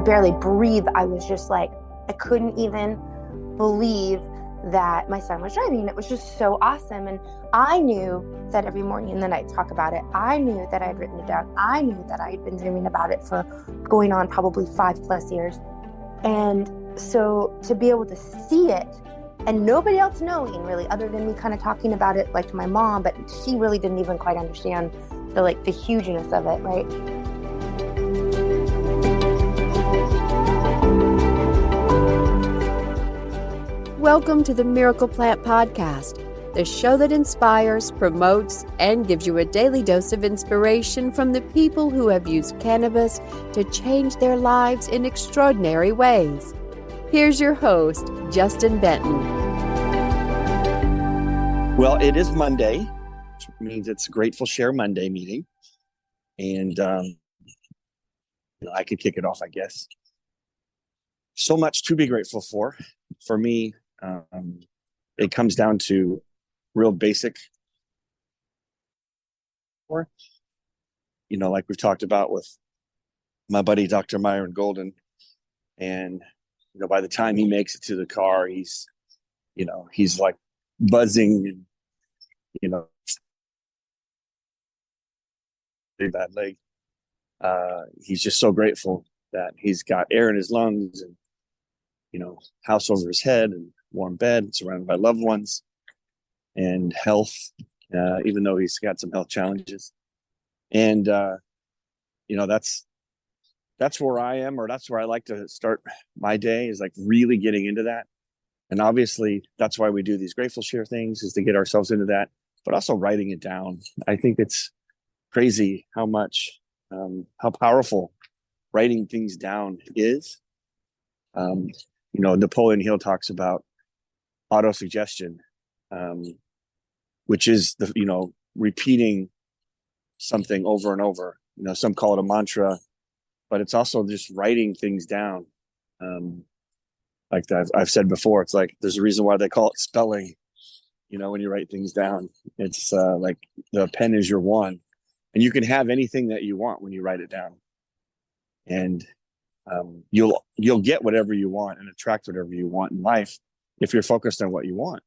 could barely breathe. I was just like, I couldn't even believe that my son was driving. It was just so awesome. And I knew that every morning and then I'd talk about it. I knew that I'd written it down. I knew that I had been dreaming about it for going on probably 5+ years. And so to be able to see it and nobody else knowing really, other than me kind of talking about it like to my mom, but she really didn't even quite understand the hugeness of it, right? Welcome to the Miracle Plant Podcast, the show that inspires, promotes, and gives you a daily dose of inspiration from the people who have used cannabis to change their lives in extraordinary ways. Here's your host, Justin Benton. Well, it is Monday, which means it's Grateful Share Monday meeting. And I could kick it off, I guess. So much to be grateful for. For me, it comes down to real basic, like we've talked about with my buddy, Dr. Myron Golden. And, by the time he makes it to the car, he's like buzzing and, pretty bad leg. He's just so grateful that he's got air in his lungs and, house over his head and warm bed, surrounded by loved ones and health, even though he's got some health challenges. And, that's where I am, or that's where I like to start my day, is like really getting into that. And obviously that's why we do these Grateful Share things, is to get ourselves into that, but also writing it down. I think it's crazy how powerful writing things down is. Napoleon Hill talks about autosuggestion, which is repeating something over and over. Some call it a mantra, but it's also just writing things down. Like I've said before, it's like there's a reason why they call it spelling. When you write things down, it's like the pen is your wand, and you can have anything that you want when you write it down, and you'll get whatever you want and attract whatever you want in life if you're focused on what you want.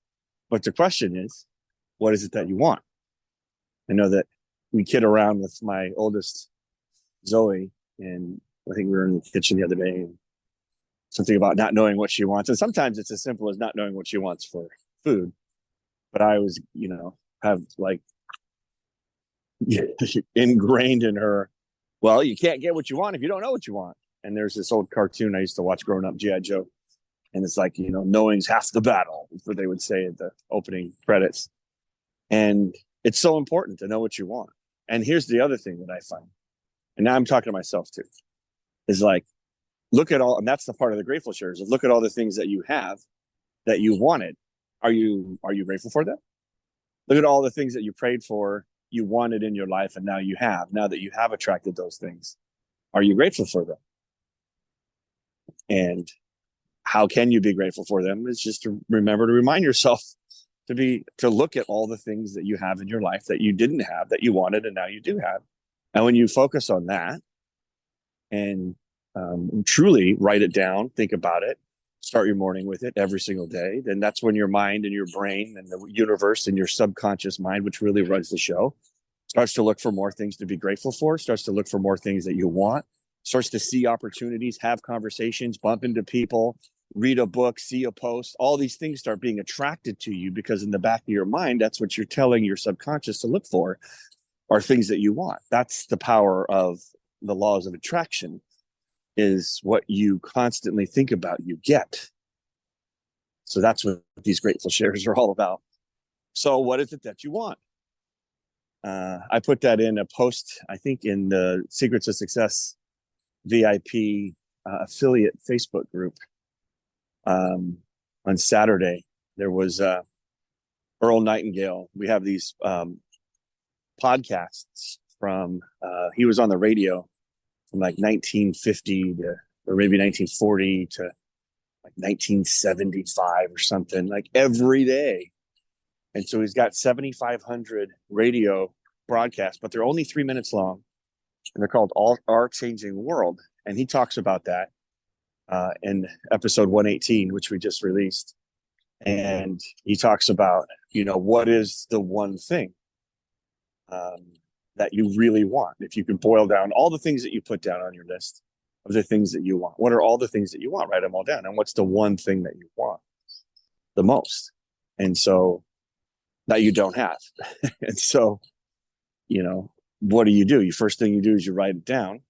But the question is, what is it that you want? I know that we kid around with my oldest, Zoe, and I think we were in the kitchen the other day, and something about not knowing what she wants. And sometimes it's as simple as not knowing what she wants for food. But I was, have like ingrained in her, well, you can't get what you want if you don't know what you want. And there's this old cartoon I used to watch growing up, G.I. Joe. And it's like, knowing's half the battle, is what they would say at the opening credits. And it's so important to know what you want. And here's the other thing that I find, and now I'm talking to myself too, is like, look at all, and that's the part of the Grateful Shares, is look at all the things that you have that you wanted. Are you grateful for them? Look at all the things that you prayed for, you wanted in your life, and now you have. Now that you have attracted those things, are you grateful for them? And how can you be grateful for them? Is just to remember to remind yourself to look at all the things that you have in your life that you didn't have, that you wanted, and now you do have. And when you focus on that and truly write it down, think about it, start your morning with it every single day, then that's when your mind and your brain and the universe and your subconscious mind, which really runs the show, starts to look for more things to be grateful for, starts to look for more things that you want, starts to see opportunities, have conversations, bump into people, read a book, see a post. All these things start being attracted to you because in the back of your mind, that's what you're telling your subconscious to look for, are things that you want. That's the power of the laws of attraction, is what you constantly think about, you get. So that's what these Grateful Shares are all about. So what is it that you want? I put that in a post, I think in the Secrets of Success VIP affiliate Facebook group. On Saturday, there was Earl Nightingale. We have these podcasts from, he was on the radio from like 1950 to, or maybe 1940 to like 1975 or something, like every day. And so he's got 7,500 radio broadcasts, but they're only 3 minutes long, and they're called Our Changing World. And he talks about that. in episode 118, which we just released. And he talks about, what is the one thing that you really want? If you can boil down all the things that you put down on your list of the things that you want, what are all the things that you want? Write them all down. And what's the one thing that you want the most? And so that you don't have. And so, what do? First thing you do is you write it down.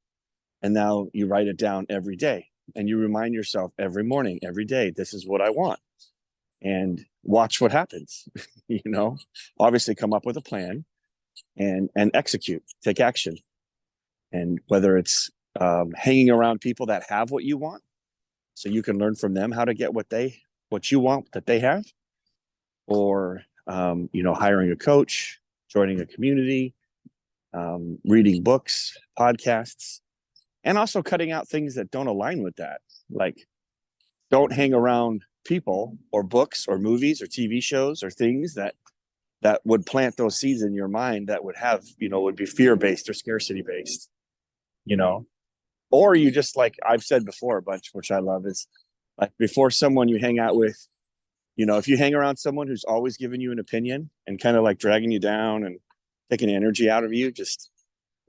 And now you write it down every day. And you remind yourself every morning, every day, this is what I want. And watch what happens. Obviously come up with a plan and execute, take action. And whether it's hanging around people that have what you want, so you can learn from them how to get what you want that they have, or hiring a coach, joining a community, reading books, podcasts, and also cutting out things that don't align with that. Like, don't hang around people or books or movies or TV shows or things that would plant those seeds in your mind that would have, would be fear-based or scarcity-based, or you just, like I've said before a bunch, which I love, is like, before someone you hang out with, if you hang around someone who's always giving you an opinion and kind of like dragging you down and taking energy out of you, just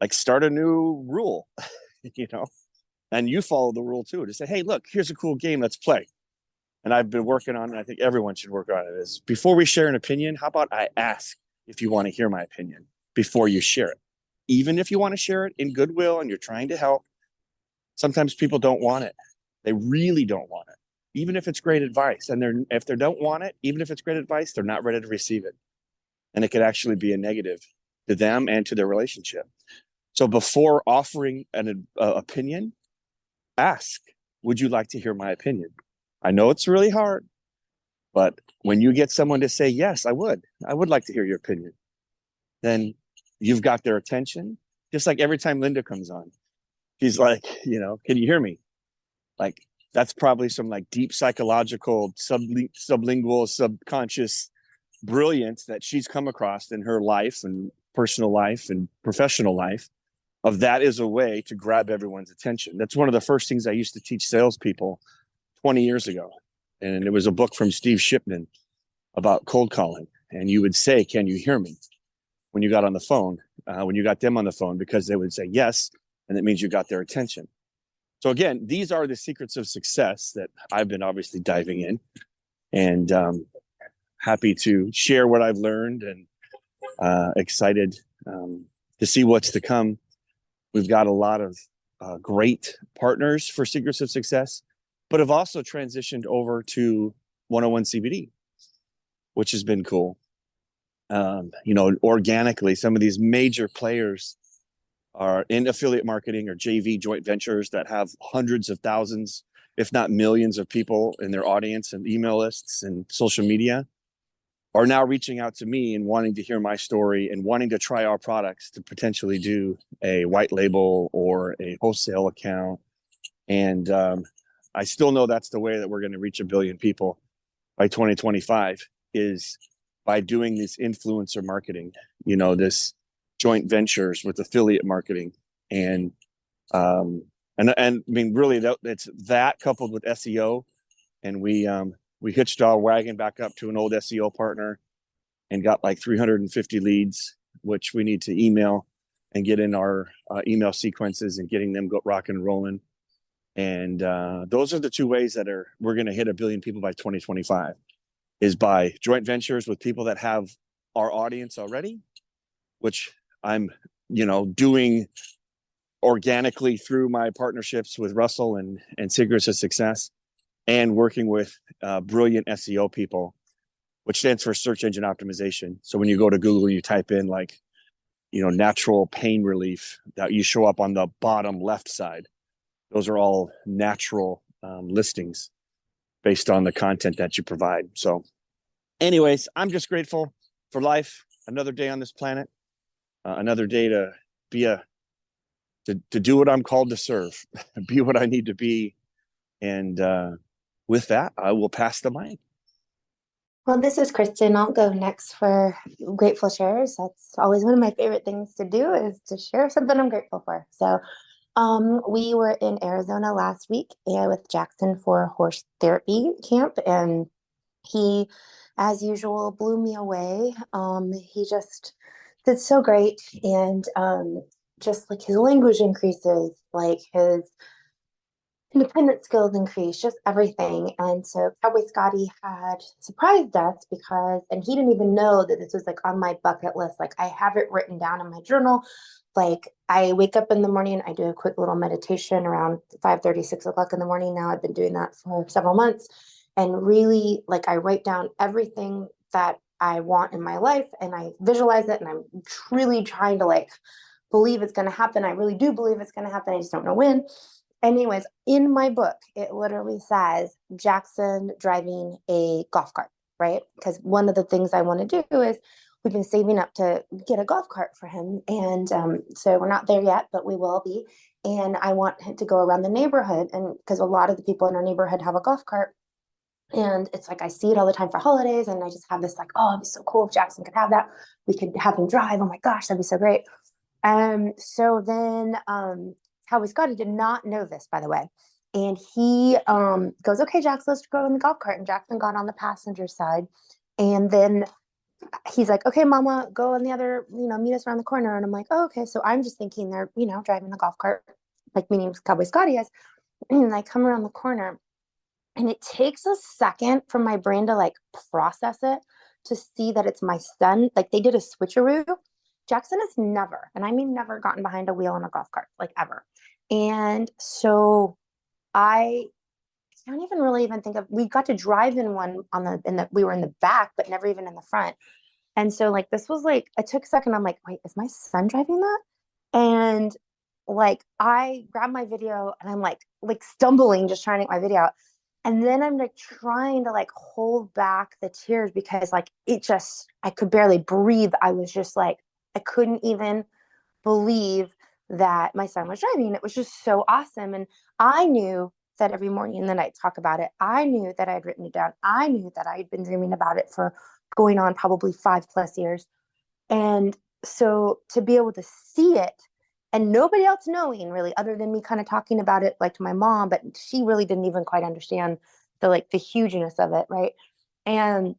like start a new rule, and you follow the rule too. To say, hey, look, here's a cool game, let's play. And I've been working on, and I think everyone should work on it, is before we share an opinion, how about I ask if you want to hear my opinion before you share it? Even if you want to share it in goodwill and you're trying to help, sometimes people don't want it. They really don't want it, even if it's great advice. And if they don't want it, even if it's great advice, they're not ready to receive it. And it could actually be a negative to them and to their relationship. So before offering an opinion, ask, would you like to hear my opinion? I know it's really hard, but when you get someone to say, yes, I would like to hear your opinion, then you've got their attention. Just like every time Linda comes on, she's like, can you hear me? Like, that's probably some like deep psychological, sublingual, subconscious brilliance that she's come across in her life and personal life and professional life. Of that is a way to grab everyone's attention. That's one of the first things I used to teach salespeople 20 years ago. And it was a book from Steve Shipman about cold calling. And you would say, can you hear me? When you got on the phone, when you got them on the phone, because they would say yes. And that means you got their attention. So again, these are the secrets of success that I've been obviously diving in, and happy to share what I've learned, and excited to see what's to come. We've got a lot of great partners for Secrets of Success, but have also transitioned over to 101 CBD, which has been cool. Organically, some of these major players are in affiliate marketing or JV, joint ventures, that have hundreds of thousands, if not millions of people in their audience and email lists and social media, are now reaching out to me and wanting to hear my story and wanting to try our products to potentially do a white label or a wholesale account. And I still know that's the way that we're going to reach 1 billion people by 2025, is by doing this influencer marketing, this joint ventures with affiliate marketing. And I mean, really, it's that coupled with SEO. And we hitched our wagon back up to an old SEO partner and got like 350 leads, which we need to email and get in our email sequences and getting them rocking and rolling. And those are the two ways that we're going to hit 1 billion people by 2025, is by joint ventures with people that have our audience already, which I'm, doing organically through my partnerships with Russell and Secrets of Success, and working with brilliant SEO people, which stands for search engine optimization. So when you go to Google, you type in natural pain relief, that you show up on the bottom left side. Those are all natural listings based on the content that you provide. So anyways, I'm just grateful for life. Another day on this planet, another day to be to do what I'm called to serve, be what I need to be. And with that, I will pass the mic. Well, this is Kristin. I'll go next for grateful shares. That's always one of my favorite things to do, is to share something I'm grateful for. So We were in Arizona last week with Jackson for horse therapy camp, and he, as usual, blew me away. He just did so great, and just like his language increases, like his independent skills increase, just everything. And so Cowboy Scotty had surprised us because, and he didn't even know that this was like on my bucket list. Like I have it written down in my journal. Like I wake up in the morning, I do a quick little meditation around 5:30, 6 o'clock in the morning. Now I've been doing that for several months. And really, like I write down everything that I want in my life and I visualize it. And I'm truly trying to like believe it's going to happen. I really do believe it's going to happen. I just don't know when. Anyways, in my book, it literally says Jackson driving a golf cart, right? Because one of the things I want to do is we've been saving up to get a golf cart for him. And so we're not there yet, but we will be. And I want him to go around the neighborhood. And because a lot of the people in our neighborhood have a golf cart. And it's like I see it all the time for holidays. And I just have this like, oh, it'd be so cool if Jackson could have that. We could have him drive. Oh my gosh, that'd be so great. So then Cowboy Scotty did not know this, by the way. And he goes, okay, Jackson, let's go in the golf cart. And Jackson got on the passenger side. And then he's like, okay, mama, go on the other, meet us around the corner. And I'm like, oh, okay. So I'm just thinking they're, driving the golf cart, like meaning Cowboy Scotty is. And I come around the corner and it takes a second for my brain to like process it to see that it's my son. Like they did a switcheroo. Jackson has never, and I mean never, gotten behind a wheel in a golf cart, like ever. And so I can't even really even think of, we got to drive in one we were in the back, but never even in the front. And so like, this was like, it took a second. I'm like, wait, is my son driving that? And like, I grabbed my video and I'm like stumbling, just trying to get my video out. And then I'm like trying to like hold back the tears because like, I could barely breathe. I was just like, I couldn't even believe that my son was driving. It was just so awesome. And I knew that every morning and then I'd talk about it. I knew that I had written it down. I knew that I had been dreaming about it for going on probably 5+ years. And so to be able to see it and nobody else knowing really, other than me kind of talking about it like to my mom, but she really didn't even quite understand the hugeness of it. Right. And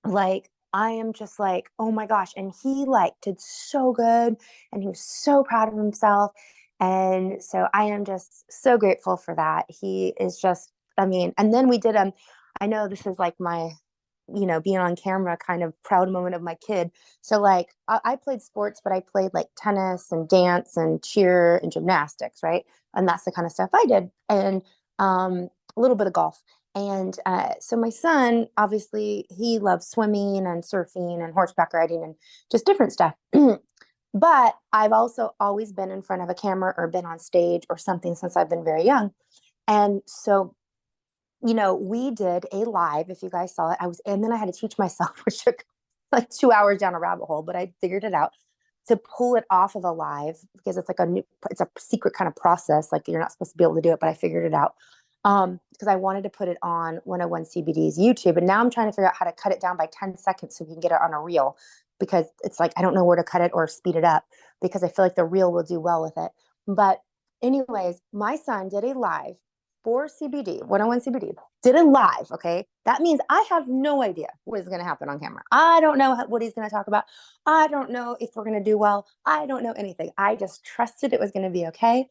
like, I am just like, oh my gosh. And he like did so good and he was so proud of himself. And so I am just so grateful for that. He is just, I mean, and then we did, I know this is like my, being on camera kind of proud moment of my kid. So like I played sports, but I played like tennis and dance and cheer and gymnastics. Right. And that's the kind of stuff I did. And a little bit of golf. And so my son, obviously, he loves swimming and surfing and horseback riding and just different stuff. But I've also always been in front of a camera or been on stage or something since I've been very young. And so, we did a live, if you guys saw it. And then I had to teach myself, which took like 2 hours down a rabbit hole, but I figured it out to pull it off of a live because it's like it's a secret kind of process. Like you're not supposed to be able to do it, but I figured it out. Because I wanted to put it on 101 CBD's YouTube. And now I'm trying to figure out how to cut it down by 10 seconds so we can get it on a reel because it's like, I don't know where to cut it or speed it up because I feel like the reel will do well with it. But anyways, my son did a live for CBD, 101 CBD, did a live. Okay. That means I have no idea what is going to happen on camera. I don't know what he's going to talk about. I don't know if we're going to do well. I don't know anything. I just trusted it was going to be okay.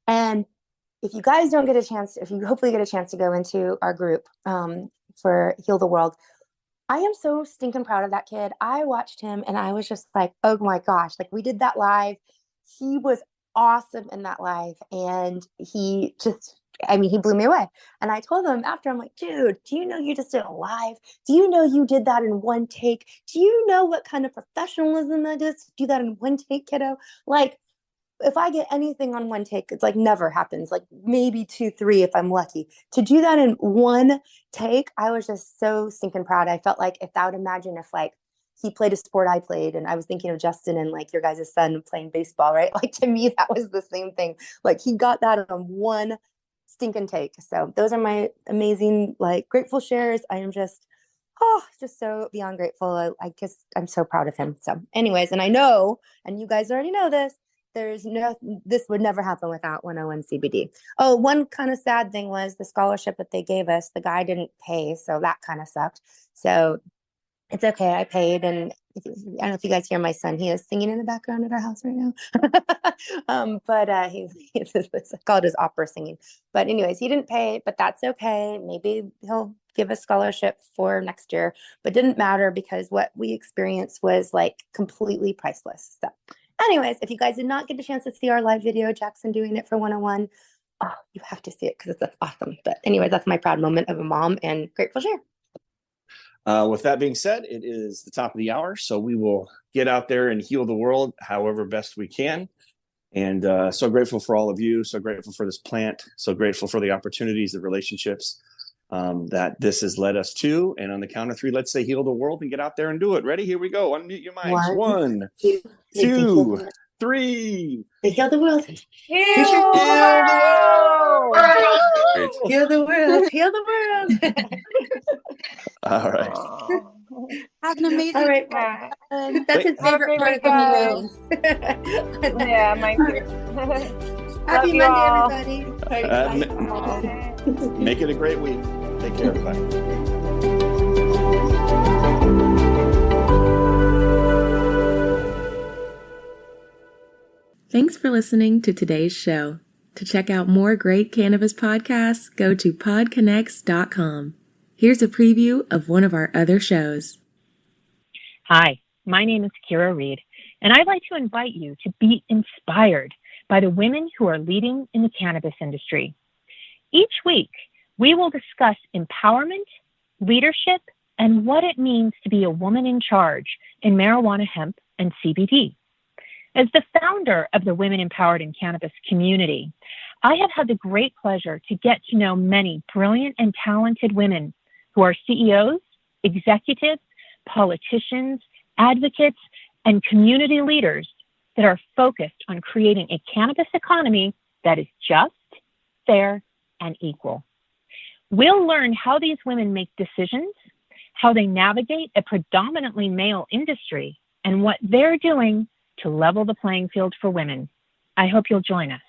And if you guys don't get a chance, if you hopefully get a chance to go into our group for Heal the World, I am so stinking proud of that kid. I watched him and I was just like, oh my gosh, like we did that live. He was awesome in that live. And he blew me away. And I told him after, I'm like, dude, do you know you just did a live? Do you know you did that in one take? Do you know what kind of professionalism that is to do that in one take, kiddo? Like, if I get anything on one take, it's like never happens, like maybe 2, 3 if I'm lucky. To do that in one take, I was just so stinking proud. I felt like if I would imagine if like he played a sport I played, and I was thinking of Justin and like your guys' son playing baseball, right? Like to me, that was the same thing. Like he got that on one stinking take. So those are my amazing, like grateful shares. I am just so beyond grateful. I guess I'm so proud of him. So anyways, and I know, and you guys already know this, this would never happen without 101 CBD. Oh, one kind of sad thing was the scholarship that they gave us, the guy didn't pay. So that kind of sucked. So it's okay. I paid. And I don't know if you guys hear my son, he is singing in the background at our house right now. But it's called his opera singing. But anyways, he didn't pay, but that's okay. Maybe he'll give a scholarship for next year, but didn't matter because what we experienced was like completely priceless. So anyways, if you guys did not get a chance to see our live video, Jackson doing it for 101, oh, you have to see it because it's awesome. But anyway, that's my proud moment of a mom and grateful share. With that being said, it is the top of the hour, so we will get out there and heal the world however best we can. And so grateful for all of you, so grateful for this plant, so grateful for the opportunities, the relationships that this has led us to. And on the count of 3, let's say heal the world and get out there and do it. Ready? Here we go. Unmute your mics. 1, 2, 3. Heal the world. Heal the world. Heal the world. Heal the world. All right. Have an amazing All right. That's his favorite part of the meeting. Yeah, my favorite. Happy Monday, everybody. Make it a great week. Take care, everybody. Thanks for listening to today's show. To check out more great cannabis podcasts, go to PodConx.com. Here's a preview of one of our other shows. Hi, my name is Kira Reed, and I'd like to invite you to be inspired by the women who are leading in the cannabis industry. Each week, we will discuss empowerment, leadership, and what it means to be a woman in charge in marijuana, hemp, and CBD. As the founder of the Women Empowered in Cannabis community, I have had the great pleasure to get to know many brilliant and talented women who are CEOs, executives, politicians, advocates, and community leaders that are focused on creating a cannabis economy that is just, fair, and equal. We'll learn how these women make decisions, how they navigate a predominantly male industry, and what they're doing to level the playing field for women. I hope you'll join us.